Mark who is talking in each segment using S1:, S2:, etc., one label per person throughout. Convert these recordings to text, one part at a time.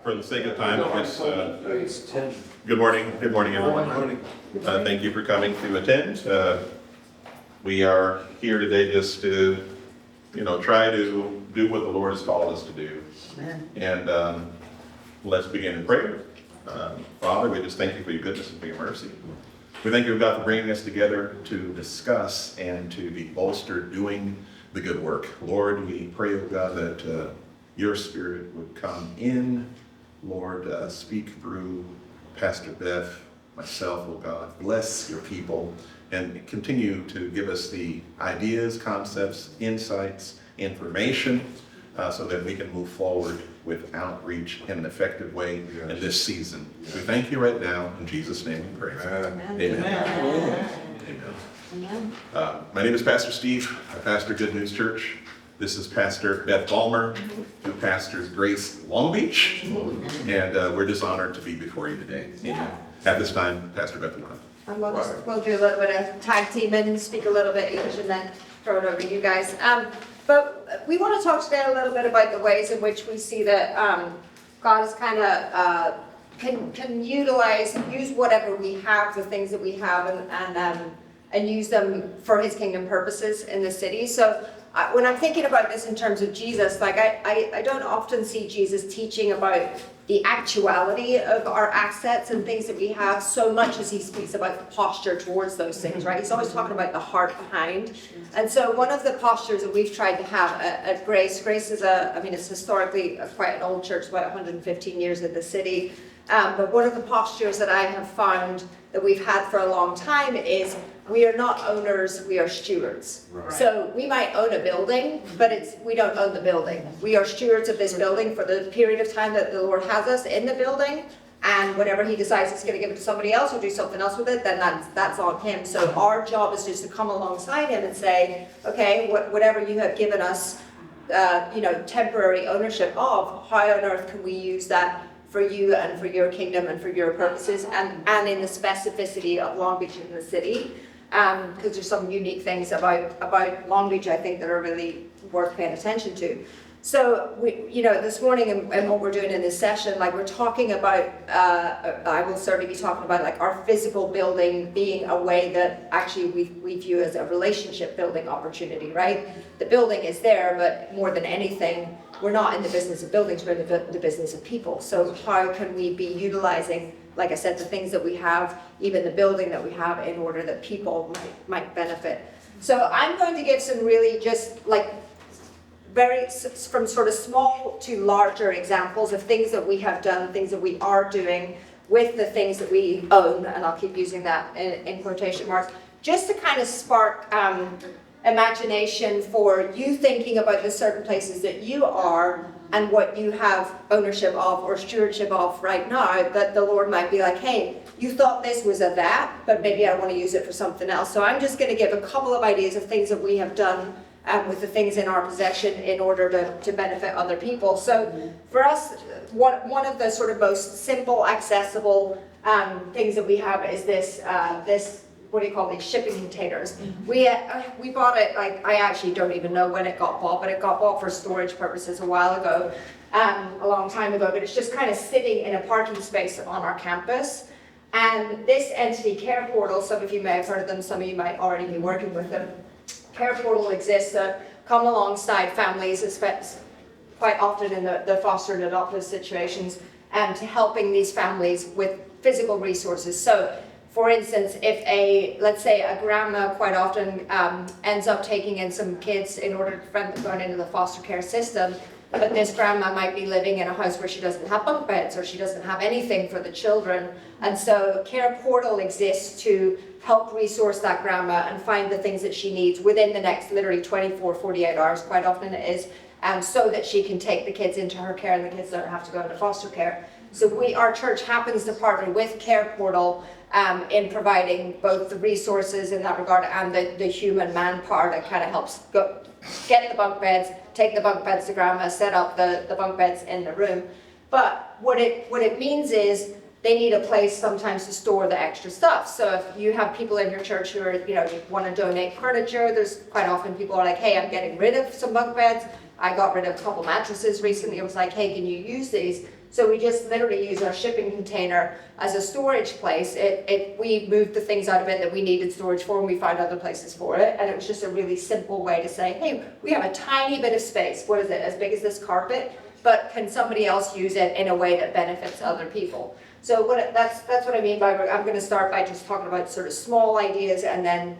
S1: For the sake of time, I guess,
S2: It's 10.
S1: good morning, everyone. Thank you for coming to attend. We are here today just to, try to do what the Lord has called us to do.
S3: Amen.
S1: And let's begin in prayer. Father, we just thank you for your goodness and for your mercy. We thank you, God, for bringing us together to discuss and to be bolstered doing the good work. Lord, we pray, oh God, that your Spirit would come in, Lord, speak through Pastor Beth, myself, oh God. Bless your people and continue to give us the ideas, concepts, insights, information, so that we can move forward with outreach in an effective way in this season. We thank you right now. In Jesus' name we pray.
S3: Amen.
S1: Amen. Amen. My name is Pastor Steve. I pastor Good News Church. This is Pastor Beth Balmer, who pastors Grace Long Beach. And we're just honored to be before you today.
S3: Yeah.
S1: At this time, Pastor Beth Balmer.
S4: And we'll do a little bit of tag team and speak a little bit each and then throw it over to you guys. But we want to talk today a little bit about the ways in which we see that God is kind of can use whatever we have, the things that we have, and use them for His kingdom purposes in the city. So when I'm thinking about this in terms of Jesus, like I don't often see Jesus teaching about the actuality of our assets and things that we have so much as he speaks about the posture towards those things, right? He's always talking about the heart behind. And so one of the postures that we've tried to have at Grace is it's historically quite an old church, about 115 years in the city. But one of the postures that I have found that we've had for a long time is we are not owners, we are stewards. Right. So we might own a building, but we don't own the building. We are stewards of this building for the period of time that the Lord has us in the building. And whenever he decides he's going to give it to somebody else or do something else with it, then that's on him. So our job is just to come alongside him and say, okay, whatever you have given us, temporary ownership of, how on earth can we use that for you and for your kingdom and for your purposes and in the specificity of Long Beach in the city, because there's some unique things about Long Beach, I think, that are really worth paying attention to. So this morning and what we're doing in this session, like we're talking about, I will certainly be talking about like our physical building being a way that actually we view as a relationship building opportunity, right? The building is there, but more than anything, we're not in the business of buildings, we're in the business of people. So how can we be utilizing, like I said, the things that we have, even the building that we have, in order that people might benefit? So I'm going to give some really just like from sort of small to larger examples of things that we have done, things that we are doing with the things that we own, and I'll keep using that in quotation marks, just to kind of spark imagination for you thinking about the certain places that you are and what you have ownership of or stewardship of right now, that the Lord might be like, hey, you thought this was a that, but maybe I want to use it for something else. So I'm just going to give a couple of ideas of things that we have done with the things in our possession in order to benefit other people. So for us, one of the sort of most simple, accessible things that we have is this what do you call these, shipping containers. We bought it, like, I actually don't even know when it got bought, but it got bought for storage purposes a while ago, a long time ago, but it's just kind of sitting in a parking space on our campus. And this entity, Care Portal, some of you may have heard of them, some of you might already be working with them. Care Portal exists to come alongside families, quite often in the foster and adoptive situations, and to helping these families with physical resources. So, for instance, if let's say a grandma quite often ends up taking in some kids in order to prevent them going into the foster care system, but this grandma might be living in a house where she doesn't have bunk beds or she doesn't have anything for the children. And so Care Portal exists to help resource that grandma and find the things that she needs within the next literally 24, 48 hours, quite often it is, so that she can take the kids into her care and the kids don't have to go into foster care. So our church happens to partner with Care Portal in providing both the resources in that regard and the human manpower that kind of helps get the bunk beds, take the bunk beds to grandma, set up the bunk beds in the room. But what it means is they need a place sometimes to store the extra stuff. So if you have people in your church who are, you want to donate furniture, there's quite often people are like, hey, I'm getting rid of some bunk beds. I got rid of a couple mattresses recently. I was like, hey, can you use these? So we just literally use our shipping container as a storage place. We moved the things out of it that we needed storage for, and we found other places for it. And it was just a really simple way to say, hey, we have a tiny bit of space. What is it, as big as this carpet? But can somebody else use it in a way that benefits other people? So that's what I mean by, I'm going to start by just talking about sort of small ideas, and then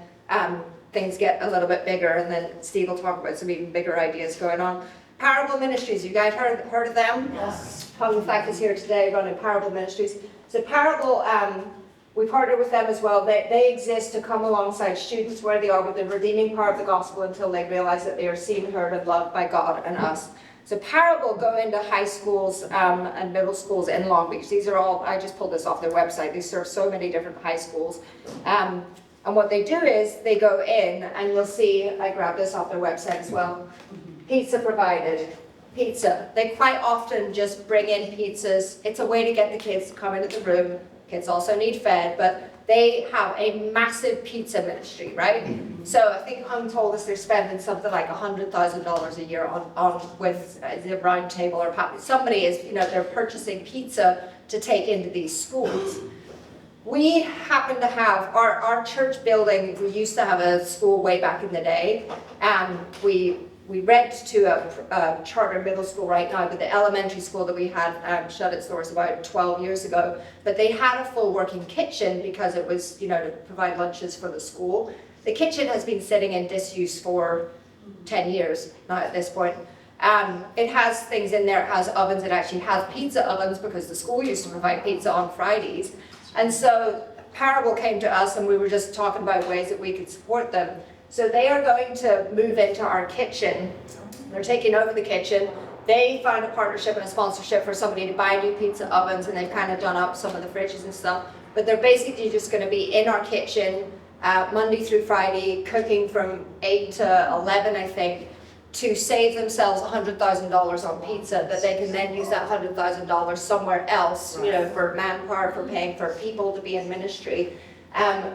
S4: things get a little bit bigger, and then Steve will talk about some even bigger ideas going on. Parable Ministries, you guys heard of them? Yes. Hung Fact is here today running Parable Ministries. So Parable, we partnered with them as well. They exist to come alongside students where they are with the redeeming power of the gospel until they realize that they are seen, heard, and loved by God and us. So Parable go into high schools and middle schools in Long Beach. These are all, I just pulled this off their website. They serve so many different high schools. And what they do is they go in, and you'll see, I grabbed this off their website as well. Pizza provided. Pizza. They quite often just bring in pizzas. It's a way to get the kids to come into the room. Kids also need fed, but they have a massive pizza ministry, right? So I think Hung told us they're spending something like $100,000 a year on with the round table or somebody is, they're purchasing pizza to take into these schools. We happen to have our church building. We used to have a school way back in the day, and we rent to a charter middle school right now, but the elementary school that we had shut its doors about 12 years ago. But they had a full working kitchen because it was, to provide lunches for the school. The kitchen has been sitting in disuse for 10 years now at this point. It has things in there. It has ovens. It actually has pizza ovens because the school used to provide pizza on Fridays. And so Parable came to us, and we were just talking about ways that we could support them. So they are going to move into our kitchen. They're taking over the kitchen. They found a partnership and a sponsorship for somebody to buy new pizza ovens, and they've kind of done up some of the fridges and stuff. But they're basically just going to be in our kitchen Monday through Friday, cooking from 8 to 11, I think, to save themselves $100,000 on pizza, that they can then use that $100,000 somewhere else, for manpower, for paying for people to be in ministry.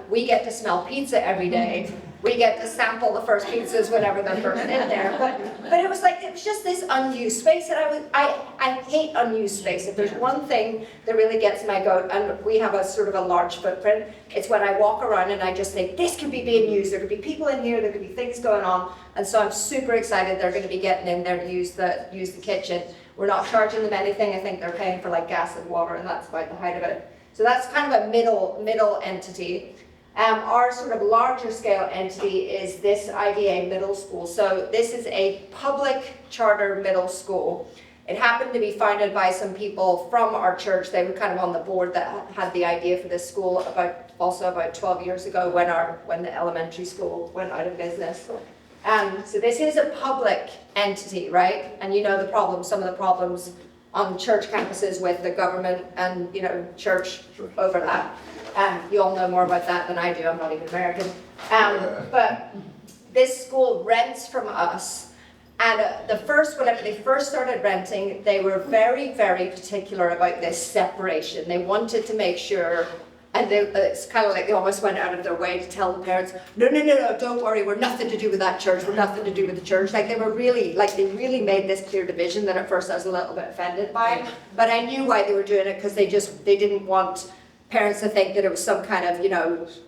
S4: We get to smell pizza every day. We get to sample the first pizzas whenever they're first in there. But it was just this unused space, and I hate unused space. If there's one thing that really gets my goat, and we have a sort of a large footprint, it's when I walk around and I just think, this could be being used. There could be people in here, there could be things going on. And so I'm super excited they're going to be getting in there to use the kitchen. We're not charging them anything. I think they're paying for gas and water, and that's about the height of it. So that's kind of a middle entity. Our sort of larger scale entity is this IVA middle school. So this is a public charter middle school. It happened to be founded by some people from our church. They were kind of on the board that had the idea for this school about 12 years ago when the elementary school went out of business. So this is a public entity, right? And some of the problems on church campuses with the government and church overlap. You all know more about that than I do. I'm not even American. But this school rents from us. And whenever they first started renting, they were very, very particular about this separation. They wanted to make sure, and it's kind of like they almost went out of their way to tell the parents, no, don't worry, we're nothing to do with that church, we're nothing to do with the church. They really made this clear division that at first I was a little bit offended by. But I knew why they were doing it, because they didn't want parents to think that it was some kind of,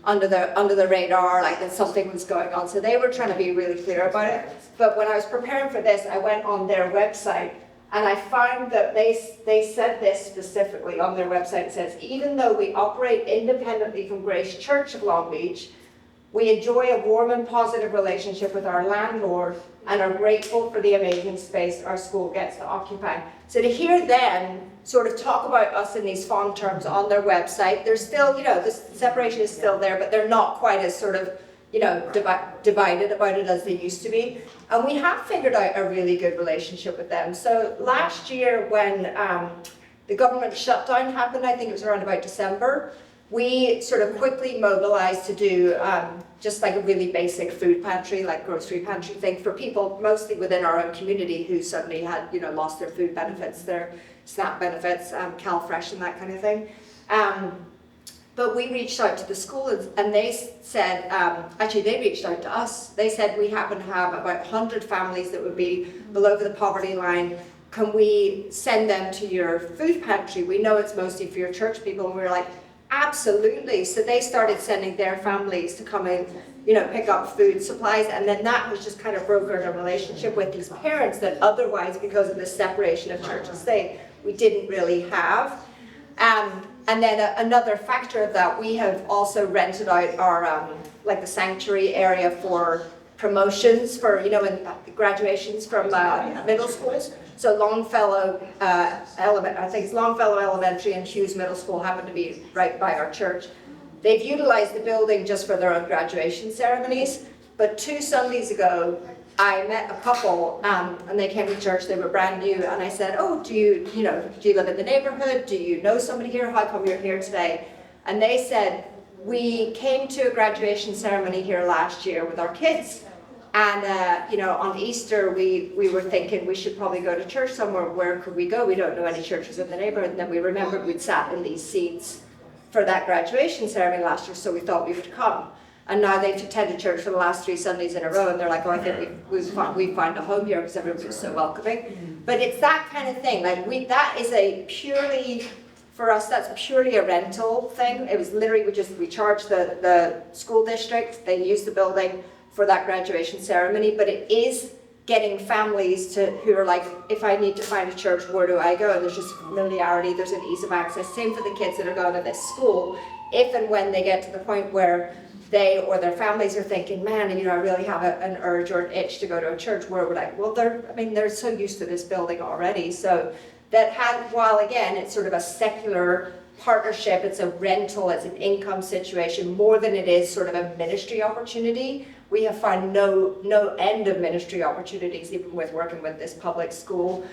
S4: under the radar, like that something was going on. So they were trying to be really clear about it. But when I was preparing for this, I went on their website, and I found that they said this specifically on their website. It says, even though we operate independently from Grace Church of Long Beach, we enjoy a warm and positive relationship with our landlord and are grateful for the amazing space our school gets to occupy. So to hear them sort of talk about us in these fond terms on their website, there's still, this separation is still there, but they're not quite as sort of, divided about it as they used to be. And we have figured out a really good relationship with them. So last year when the government shutdown happened, I think it was around about December, we sort of quickly mobilized to do just like a really basic food pantry, like grocery pantry thing for people mostly within our own community who suddenly had, lost their food benefits, their SNAP benefits, CalFresh and that kind of thing. But we reached out to the school, and they said, actually they reached out to us. They said we happen to have about 100 families that would be below the poverty line, can we send them to your food pantry? We know it's mostly for your church people. And we were like, absolutely. So they started sending their families to come in, pick up food supplies. And then that was just kind of brokered a relationship with these parents that otherwise, because of the separation of church and state, we didn't really have. And then another factor of that, we have also rented out our, like the sanctuary area for promotions for, in graduations from middle schools. So Longfellow, I think it's Longfellow Elementary and Hughes Middle School happen to be right by our church. They've utilized the building just for their own graduation ceremonies. But 2 Sundays ago, I met a couple, and they came to church. They were brand new, and I said, "Oh, do you live in the neighborhood? Do you know somebody here? How come you're here today?" And they said, "We came to a graduation ceremony here last year with our kids, and on Easter we were thinking we should probably go to church somewhere. Where could we go? We don't know any churches in the neighborhood." And then we remembered we'd sat in these seats for that graduation ceremony last year, so we thought we would come. And now they've attended church for the last 3 Sundays in a row, and they're like, "Oh, I think we found a home here because everybody's so welcoming." But it's that kind of thing. Like that is for us, that's purely a rental thing. It was literally we charged the school district. They used the building for that graduation ceremony, but it is getting families who are like, if I need to find a church, where do I go? And there's just familiarity. There's an ease of access. Same for the kids that are going to this school. If and when they get to the point where they or their families are thinking, "Man, I really have an urge or an itch to go to a church," where we're like, well, they're so used to this building already. So while again, it's sort of a secular partnership, it's a rental, it's an income situation, more than it is sort of a ministry opportunity. We have found no end of ministry opportunities, even with working with this public school.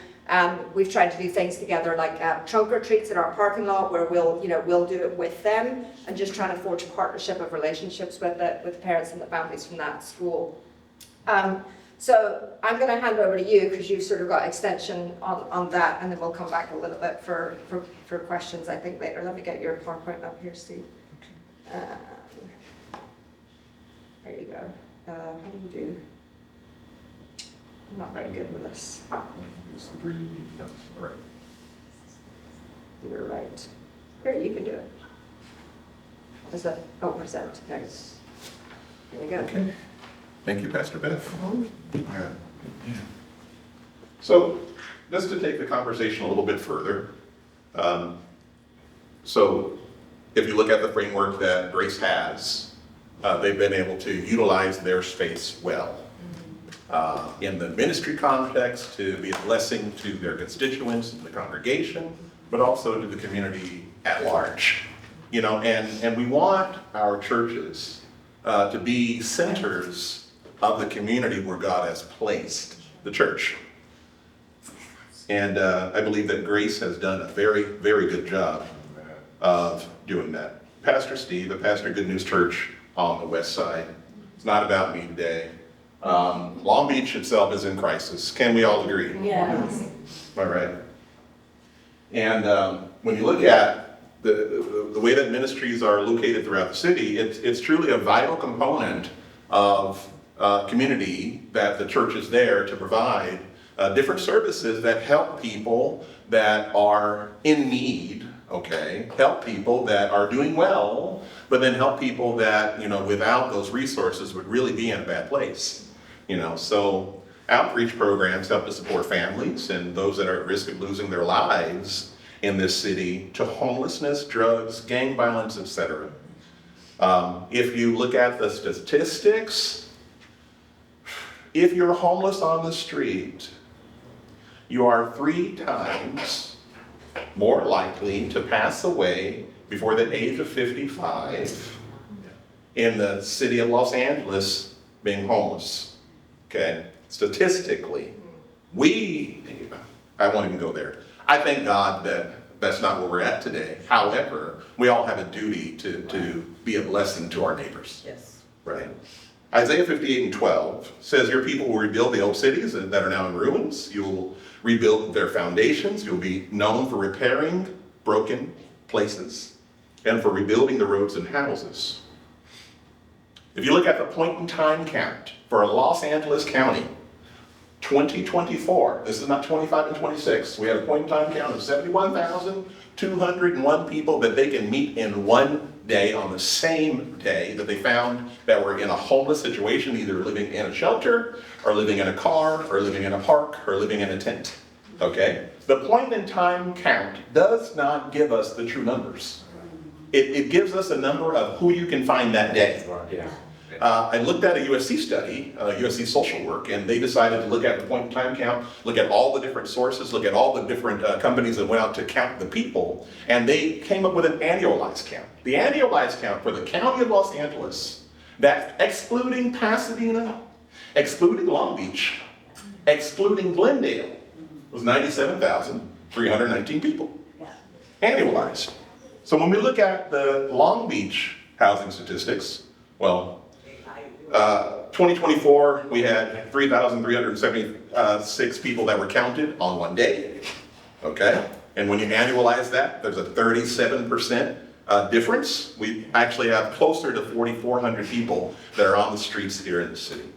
S4: We've tried to do things together, like trunk or treats in our parking lot, where we'll do it with them, and just trying to forge a partnership of relationships with the parents and the families from that school. So I'm going to hand over to you because you've sort of got extension on that, and then we'll come back a little bit for questions, I think, later. Let me get your PowerPoint up here, Steve. There you go. How do you do? I'm not very good with this.
S1: Right.
S4: You're right. Here, you can do it. Is that, present, nice. There you go.
S1: Okay. Thank you, Pastor Beth. Yeah. So, just to take the conversation a little bit further, so if you look at the framework that Grace has, they've been able to utilize their space well. In the ministry context, to be a blessing to their constituents and the congregation, but also to the community at large. And we want our churches to be centers of the community where God has placed the church. And I believe that Grace has done a very, very good job of doing that. Pastor Steve at Pastor Good News Church on the west side. It's not about me today. Long Beach itself is in crisis. Can we all agree?
S4: Yes.
S1: All right. And when you look at the way that ministries are located throughout the city, it's truly a vital component of community that the church is there to provide different services that help people that are in need, help people that are doing well, but then help people that, without those resources would really be in a bad place. So outreach programs help to support families and those that are at risk of losing their lives in this city to homelessness, drugs, gang violence, etc. If you look at the statistics, if you're homeless on the street, you are 3 times more likely to pass away before the age of 55 in the city of Los Angeles being homeless. Statistically, I won't even go there. I thank God that that's not where we're at today. However, we all have a duty to be a blessing to our neighbors.
S4: Yes.
S1: Right. Isaiah 58:12 says, "Your people will rebuild the old cities that are now in ruins. You will rebuild their foundations. You'll be known for repairing broken places and for rebuilding the roads and houses." If you look at the point in time count for Los Angeles County, 2024, this is not 25 and 26, we had a point in time count of 71,201 people that they can meet in one day on the same day that they found that were in a homeless situation, either living in a shelter, or living in a car, or living in a park, or living in a tent. Okay? The point in time count does not give us the true numbers. It gives us a number of who you can find that day. I looked at a USC study, USC social work, and they decided to look at the point in time count, look at all the different sources, look at all the different companies that went out to count the people, and they came up with an annualized count. The annualized count for the county of Los Angeles, that excluding Pasadena, excluding Long Beach, excluding Glendale, was 97,319 people. Annualized. So when we look at the Long Beach housing statistics, well, 2024, we had 3,376 people that were counted on one day, okay? And when you annualize that, there's a 37% difference. We actually have closer to 4,400 people that are on the streets here in the city.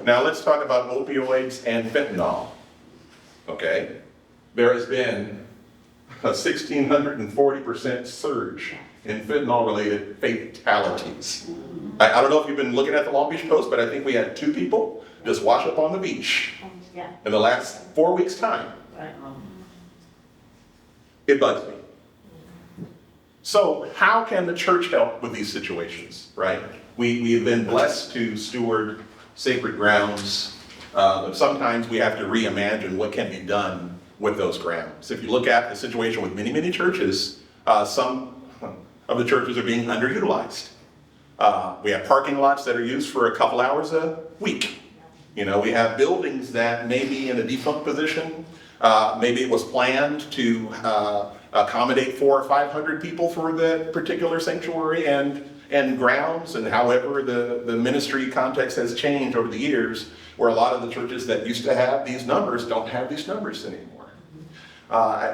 S1: Now let's talk about opioids and fentanyl, okay? There has been a 1,640% surge in fentanyl-related fatalities. I don't know if you've been looking at the Long Beach Post, but I think we had 2 people just wash up on the beach in the last 4 weeks' time. It bugs me. So how can the church help with these situations, right? We've been blessed to steward sacred grounds, but sometimes we have to reimagine what can be done with those grounds. If you look at the situation with many, many churches, some of the churches are being underutilized. We have parking lots that are used for a couple hours a week. You know, we have buildings that may be in a defunct position. Maybe it was planned to accommodate 400 or 500 people for the particular sanctuary and grounds, and however the ministry context has changed over the years, where a lot of the churches that used to have these numbers don't have these numbers anymore.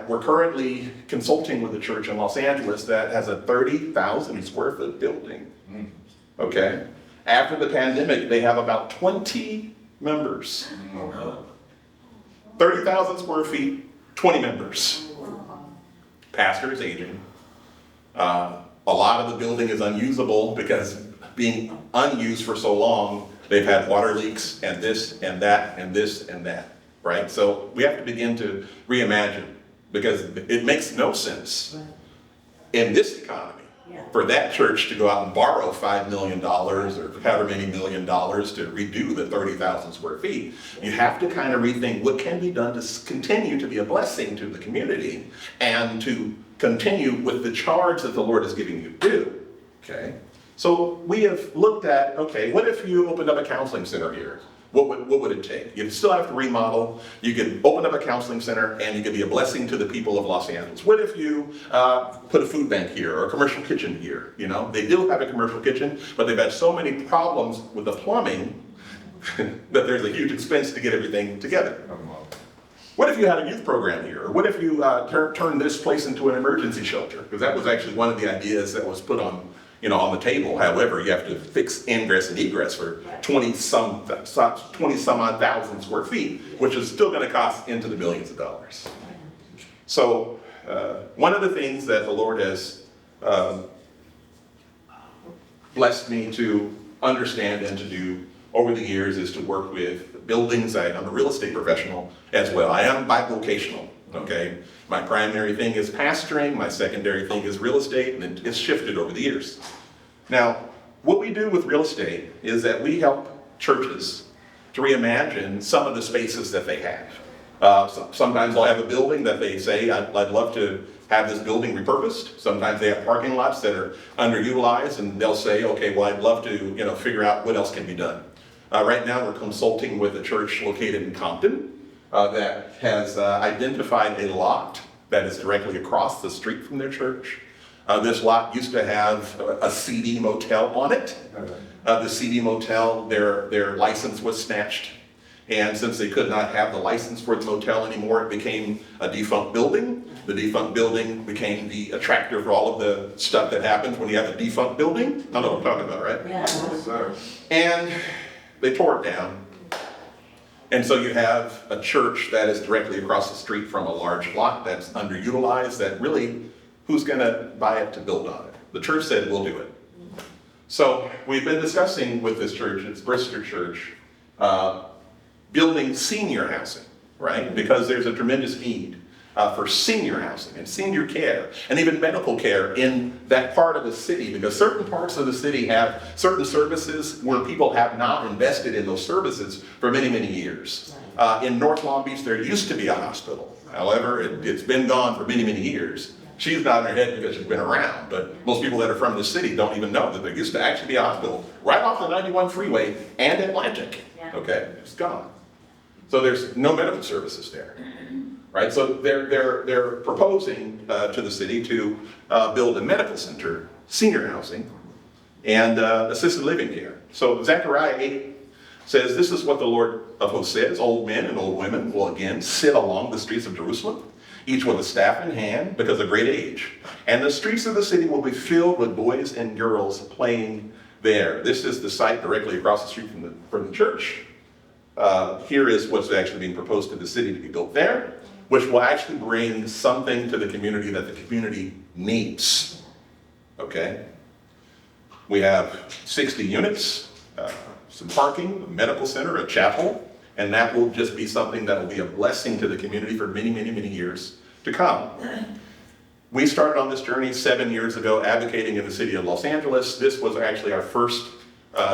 S1: We're currently consulting with a church in Los Angeles that has a 30,000 square foot building. Okay? After the pandemic, they have about 20 members. 30,000 square feet, 20 members. Pastor is aging. A lot of the building is unusable because being unused for so long, they've had water leaks and this and that and this and that. Right? So we have to begin to reimagine, because it makes no sense in this economy for that church to go out and borrow $5 million or however many $1 million to redo the 30,000 square feet. You have to kind of rethink what can be done to continue to be a blessing to the community and to continue with the charge that the Lord is giving you to do. Okay? So we have looked at, okay, what if you opened up a counseling center here? What would it take? You'd still have to remodel. You could open up a counseling center and you could be a blessing to the people of Los Angeles. What if you put a food bank here or a commercial kitchen here? You know, they do have a commercial kitchen, but they've had so many problems with the plumbing that there's a huge expense to get everything together. What if you had a youth program here? Or what if you turned this place into an emergency shelter? Because that was actually one of the ideas that was put on the table. However, you have to fix ingress and egress for 20 some odd thousand square feet, which is still going to cost into the millions of dollars. So one of the things that the Lord has blessed me to understand and to do over the years is to work with buildings. I'm a real estate professional as well. I am bivocational, okay? My primary thing is pastoring, my secondary thing is real estate, and it's shifted over the years. Now, what we do with real estate is that we help churches to reimagine some of the spaces that they have. Sometimes they'll have a building that they say, I'd love to have this building repurposed. Sometimes they have parking lots that are underutilized, and they'll say, okay, well, I'd love to figure out what else can be done. Right now, we're consulting with a church located in Compton that has identified a lot that is directly across the street from their church. This lot used to have a CD motel on it. The CD motel, their license was snatched. And since they could not have the license for the motel anymore, it became a defunct building. The defunct building became the attractor for all of the stuff that happens when you have a defunct building. I know what I'm talking about, right?
S2: Yes.
S1: And they tore it down. And so you have a church that is directly across the street from a large lot that's underutilized, that really, who's going to buy it to build on it? The church said, we'll do it. So we've been discussing with this church, it's Bristol Church, building senior housing, right? Because there's a tremendous need for senior housing and senior care and even medical care in that part of the city, because certain parts of the city have certain services where people have not invested in those services for many, many years. In North Long Beach, there used to be a hospital. However, it's been gone for many, many years. She's nodding her head because she's been around, but most people that are from the city don't even know that there used to actually be a hospital right off the 91 freeway and Atlantic. Okay, it's gone. So there's no medical services there. Right, so they're proposing to the city to build a medical center, senior housing, and assisted living care. So Zechariah 8 says, this is what the Lord of hosts says, old men and old women will again sit along the streets of Jerusalem, each with a staff in hand because of great age. And the streets of the city will be filled with boys and girls playing there. This is the site directly across the street from the church. Here is what's actually being proposed to the city to be built there, which will actually bring something to the community that the community needs. Okay? We have 60 units, some parking, a medical center, a chapel, and that will just be something that will be a blessing to the community for many, many, many years to come. We started on this journey 7 years ago, advocating in the city of Los Angeles. This was actually our first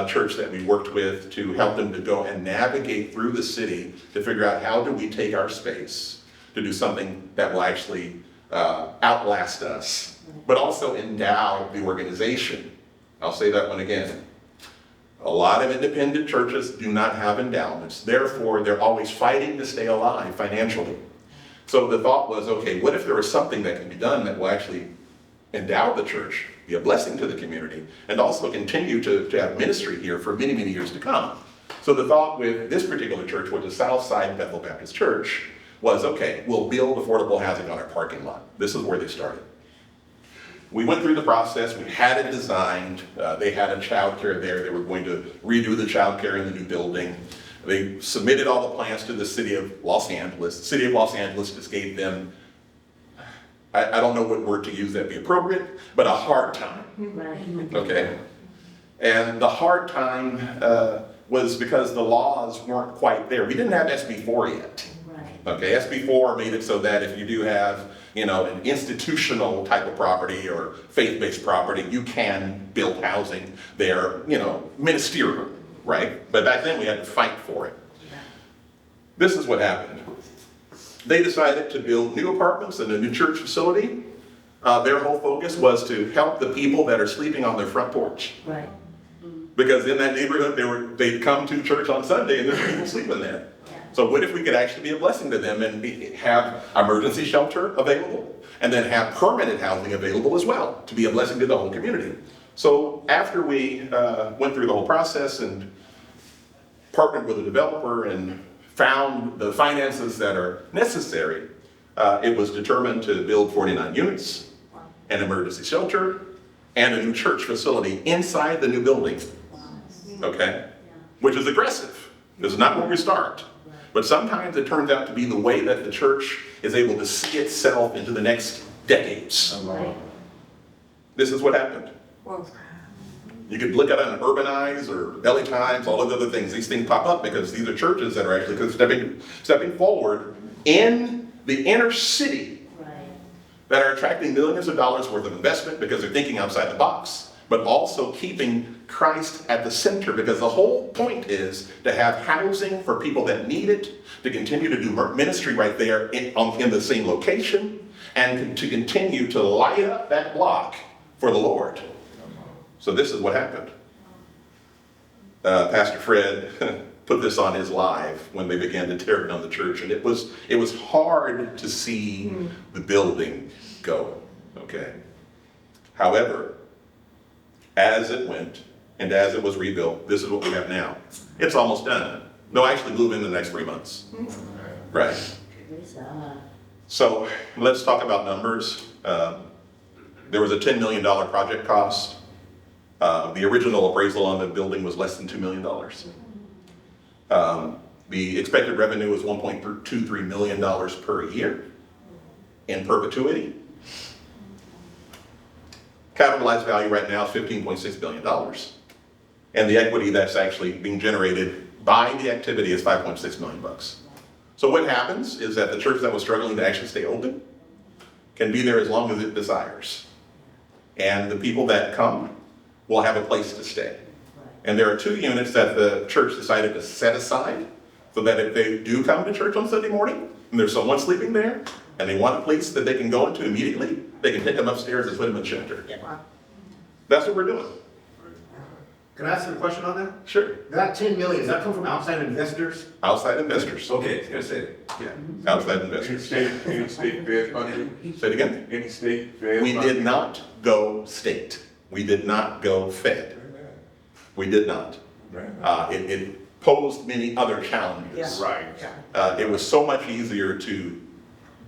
S1: church that we worked with to help them to go and navigate through the city to figure out how do we take our space to do something that will actually outlast us, but also endow the organization. I'll say that one again. A lot of independent churches do not have endowments. Therefore, they're always fighting to stay alive financially. So the thought was, okay, what if there was something that can be done that will actually endow the church, be a blessing to the community, and also continue to have ministry here for many, many years to come? So the thought with this particular church, which is Southside Bethel Baptist Church, was, okay, we'll build affordable housing on our parking lot. This is where they started. We went through the process, we had it designed, they had a childcare there, they were going to redo the childcare in the new building. They submitted all the plans to the city of Los Angeles. The city of Los Angeles just gave them, I don't know what word to use that'd be appropriate, but a hard time. Okay? And the hard time was because the laws weren't quite there. We didn't have SB4 yet. Okay, SB4 made it so that if you do have, an institutional type of property or faith-based property, you can build housing there, ministerial, right? But back then we had to fight for it. This is what happened. They decided to build new apartments in a new church facility. Their whole focus was to help the people that are sleeping on their front porch. Right. Because in that neighborhood, they'd come to church on Sunday and there's people sleeping there. So what if we could actually be a blessing to them and have emergency shelter available and then have permanent housing available as well to be a blessing to the whole community? So after we went through the whole process and partnered with a developer and found the finances that are necessary, it was determined to build 49 units, an emergency shelter, and a new church facility inside the new building. Okay? Which is aggressive. This is not where we start. But sometimes it turns out to be the way that the church is able to see itself into the next decades. Right. This is what happened. You could look at it on Urbanize or Belly Times, all those other things. These things pop up because these are churches that are actually stepping forward in the inner city, that are attracting millions of dollars worth of investment because they're thinking outside the box, but also keeping Christ at the center, because the whole point is to have housing for people that need it, to continue to do ministry right there in the same location, and to continue to light up that block for the Lord. So this is what happened. Pastor Fred put this on his live when they began to tear down the church, and it was hard to see the building go. Okay. However, as it went and as it was rebuilt, this is what we have now. It's almost done. They'll actually move in the next 3 months. Right. So let's talk about numbers. There was a $10 million project cost. The original appraisal on the building was less than $2 million. The expected revenue is $1.23 million per year in perpetuity. Capitalized value right now is $15.6 billion. And the equity that's actually being generated by the activity is $5.6 million. So what happens is that the church that was struggling to actually stay open can be there as long as it desires. And the people that come will have a place to stay. And there are 2 units that the church decided to set aside so that if they do come to church on Sunday morning and there's someone sleeping there and they want a place that they can go into immediately, they can take them upstairs and put them in shelter. That's what we're doing.
S2: Can I ask you a question on that?
S1: Sure.
S2: That 10 million, does that come from outside investors?
S1: Outside investors.
S2: Okay, that's it.
S1: Yeah, outside
S3: Any
S1: investors.
S3: state fed funding?
S1: Say it again.
S3: Any state fed
S1: We
S3: funding?
S1: did not go state. We did not go fed. We did not. It posed many other challenges.
S3: Right.
S1: It was so much easier to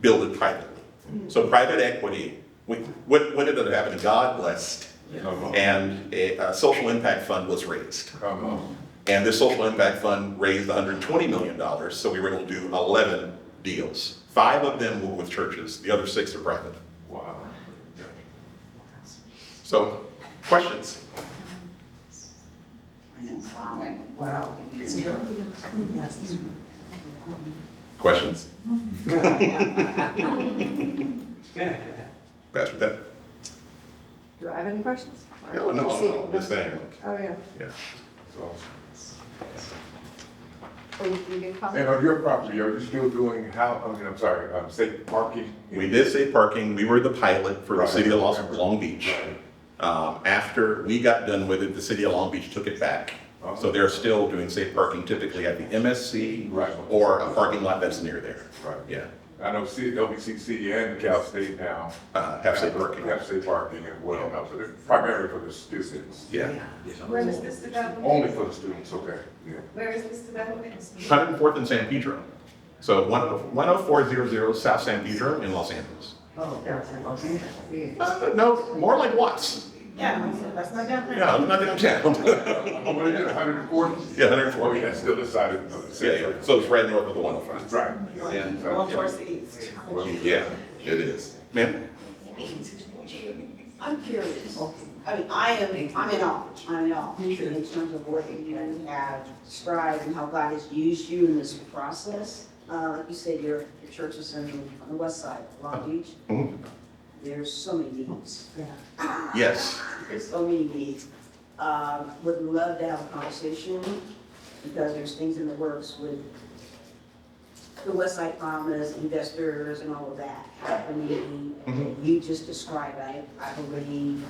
S1: build it privately. So private equity, what ended up happening, God blessed,
S3: Come on.
S1: and a social impact fund was raised.
S3: Come on.
S1: And this social impact fund raised $120 million, so we were able to do 11 deals. 5 of them were with churches, the other 6 are private.
S3: Wow.
S1: So, questions?
S5: Wow.
S1: Questions? Pastor Ted?
S4: Do I have any questions?
S1: No, just saying.
S4: Oh, yeah.
S1: Yeah.
S3: So,
S4: You can come.
S3: and on your property, are you still doing safe parking?
S1: We did say parking, we were the pilot for the
S3: Right.
S1: city of Long Beach.
S3: Right.
S1: After we got done with it, the city of Long Beach took it back. So they're still doing safe parking typically at the MSC
S3: Right.
S1: or a parking lot that's near there.
S3: Right.
S1: Yeah,
S3: I know WCC and Cal State now.
S1: have safe parking.
S3: Have safe parking as well, now, but it's primarily for the students.
S1: Yeah.
S6: Where is this development?
S3: Only for the students, okay, yeah.
S6: Where is this development?
S1: 104th and San Pedro. So 10400 South San Pedro in Los Angeles.
S6: Oh, that's in Los Angeles.
S1: No, more like Watts.
S6: Yeah, that's not down there.
S1: Yeah, not downtown.
S3: Oh, what is it, 140?
S1: Yeah,
S3: Oh,
S1: 140.
S3: yeah, still decided.
S1: Yeah, yeah. So it's right north of the 105.
S3: Right.
S1: Yeah.
S6: Going towards the east.
S1: Yeah, it is. Ma'am?
S5: I'm curious. I mean, I'm in awe in terms of what you have described and how God has used you in this process. Like you said, your church is on the west side, Long Beach.
S1: Mhm.
S5: There's so many needs.
S1: Yes.
S5: There's so many needs. Would love to have a conversation because there's things in the works with the West Side Promise, investors and all of that happening. You just described, I believe,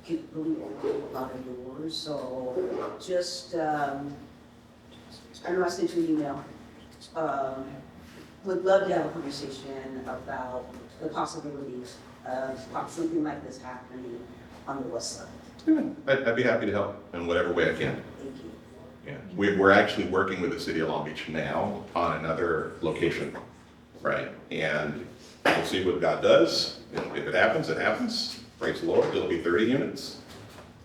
S5: could believe a lot of doors. So just, I know I sent you an email. Would love to have a conversation about the possibilities of something like this happening on the west side.
S1: I'd be happy to help in whatever way I can.
S5: Thank you.
S1: Yeah, we're actually working with the city of Long Beach now on another location, right? And we'll see what God does. If it happens, it happens. Praise the Lord, it'll be 30 units.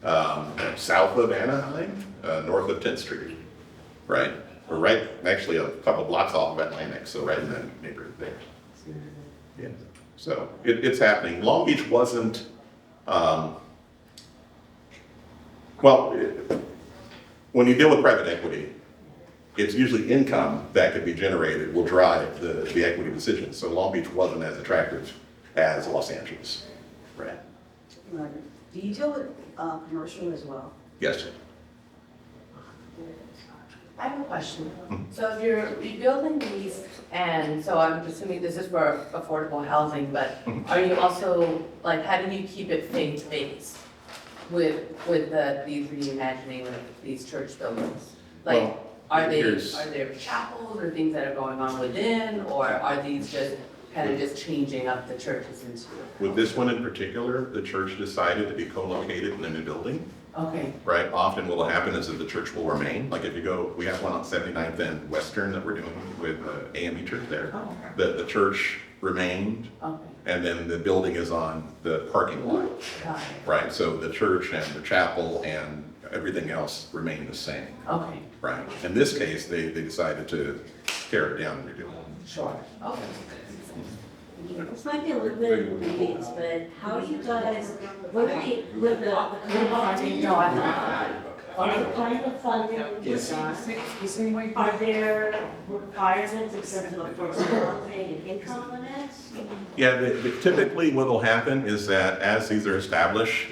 S1: South of Anaheim, north of 10th Street, right? We're right, actually a couple blocks off of Atlantic, so right in that neighborhood there. Yeah, so it's happening. Long Beach wasn't, when you deal with private equity, it's usually income that could be generated will drive the equity decision. So Long Beach wasn't as attractive as Los Angeles. Right.
S5: Do you deal with commercial as well?
S1: Yes.
S6: I have a question. So if you're rebuilding these, and so I'm assuming this is for affordable housing, but are you also, like, how do you keep it faith-based with these reimagining with these church buildings? Like,
S1: Well,
S6: are
S1: here's-
S6: there chapels or things that are going on within, or are these just kind of just changing up the churches into?
S1: With this one in particular, the church decided to be co-located in a new building,
S6: Okay,
S1: right? Often what will happen is that the church will remain. Like if you go, we have one on 79th and Western that we're doing with AME Church there.
S6: oh,
S1: The church remained,
S6: okay,
S1: and then the building is on the parking lot,
S6: Got it.
S1: right? So the church and the chapel and everything else remain the same,
S6: Okay,
S1: right? In this case, they decided to tear it down and redo it.
S6: sure, okay.
S7: This might be a little bit in the weeds, but how do you guys, what are the, with the kind of funding,
S6: No, I'm not.
S7: the kind of funding, are there requirements in terms of affordability and income limits?
S1: Yeah, typically what will happen is that as these are established,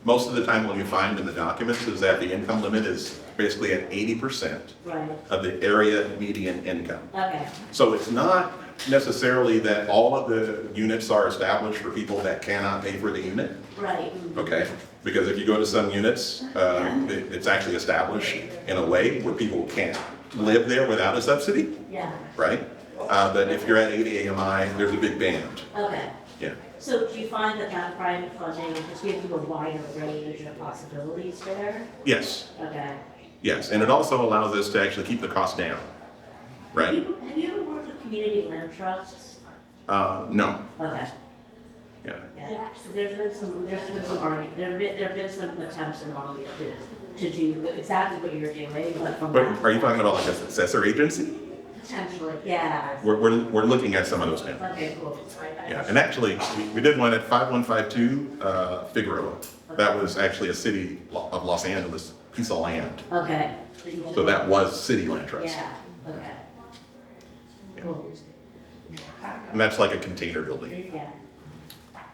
S1: most of the time what you find in the documents is that the income limit is basically at 80%
S7: Right,
S1: of the area median income.
S7: okay,
S1: So it's not necessarily that all of the units are established for people that cannot pay for the unit,
S7: right.
S1: okay? Because if you go to some units, it's actually established in a way where people can't live there without a subsidy,
S7: Yeah,
S1: right? But if you're at 80 AMI, there's a big band,
S7: okay.
S1: yeah.
S7: So do you find that that private funding just gives you a wider range of possibilities there?
S1: Yes,
S7: Okay.
S1: yes, and it also allows us to actually keep the cost down, right?
S7: Have you ever worked with community land trusts?
S1: No,
S7: Okay.
S1: yeah.
S7: Yeah, so there's been some some attempts in Long Beach to do exactly what you're doing, but from.
S1: But are you talking about like a successor agency?
S7: Potentially, yeah.
S1: We're looking at some of those now.
S7: Okay, cool.
S1: Yeah, and actually, we did one at 5152 Figueroa. That was actually a city of Los Angeles piece of land.
S7: Okay.
S1: So that was city land trust.
S7: Yeah, okay. Cool,
S1: And that's like a container building.
S7: yeah.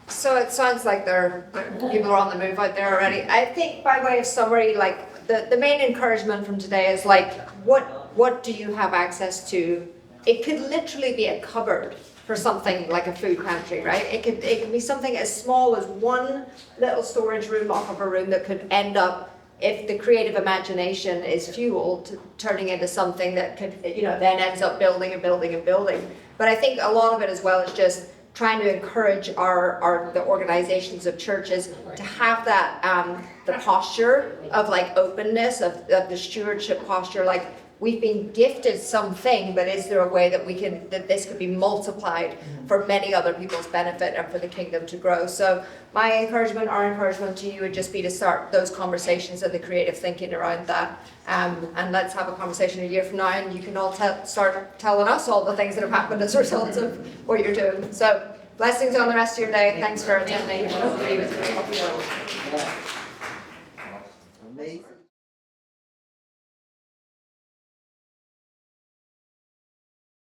S4: So it sounds like people are on the move out there already. I think by way of summary, like the main encouragement from today is like, what do you have access to? It could literally be a cupboard for something like a food pantry, right? It can be something as small as one little storage room off of a room that could end up, if the creative imagination is fueled, turning into something that could, then ends up building and building and building. But I think a lot of it as well is just trying to encourage the organizations of churches to have that the posture of like openness, of the stewardship posture, like we've been gifted something, but is there a way that this could be multiplied for many other people's benefit and for the kingdom to grow? So our encouragement to you would just be to start those conversations and the creative thinking around that. And let's have a conversation a year from now, and you can all start telling us all the things that have happened as a result of what you're doing. So blessings on the rest of your day. Thanks for attending.
S8: Amazing.